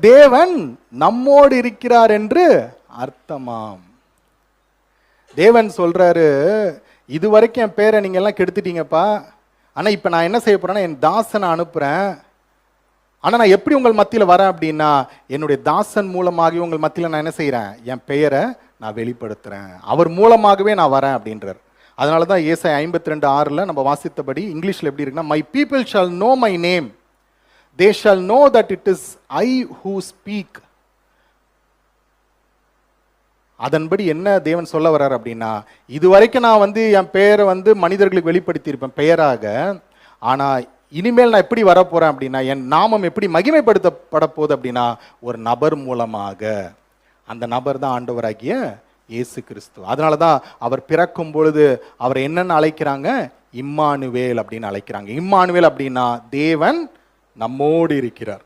தேவன் நம்மோடு இருக்கிறார் என்று அர்த்தமாம். தேவன் சொல்றாரு, இதுவரைக்கும் என் பேரை நீங்க எல்லாம் கெடுத்துட்டீங்கப்பா, ஆனா இப்ப நான் என்ன செய்ய போறேன்னா என் தாசனை அனுப்புறேன். ஆனா நான் எப்படி உங்கள் மத்தியில வரேன் அப்படின்னா, என்னுடைய தாசன் மூலமாகவே உங்கள் மத்தியில நான் என்ன செய்யறேன், என் பெயரை நான் வெளிப்படுத்துறேன், அவர் மூலமாகவே நான் வரேன் அப்படின்றார். அதனாலதான் ஏசாயா 52:6 நம்ம வாசித்தபடி இங்கிலீஷ்ல எப்படி இருக்குன்னா, my people shall know my name, they shall know that it is I who speak. அதன்படி என்ன தேவன் சொல்ல வர்றார் அப்படின்னா, இதுவரைக்கும் நான் என் பெயரை மனிதர்களுக்கு வெளிப்படுத்தி இருப்பேன் பெயராக, ஆனா இனிமேல் நான் எப்படி வரப்போறேன் அப்படின்னா, என் நாமம் எப்படி மகிமைப்படுத்தப்பட போகுது அப்படின்னா ஒரு நபர் மூலமாக. அந்த நபர் தான் ஆண்டவராகிய இயேசு கிறிஸ்து. அதனாலதான் அவர் பிறக்கும் பொழுது அவரை என்னன்னு அழைக்கிறாங்க, இம்மானுவேல் அப்படின்னு அழைக்கிறாங்க. இம்மானுவேல் அப்படின்னா தேவன் நம்மோடு இருக்கிறார்.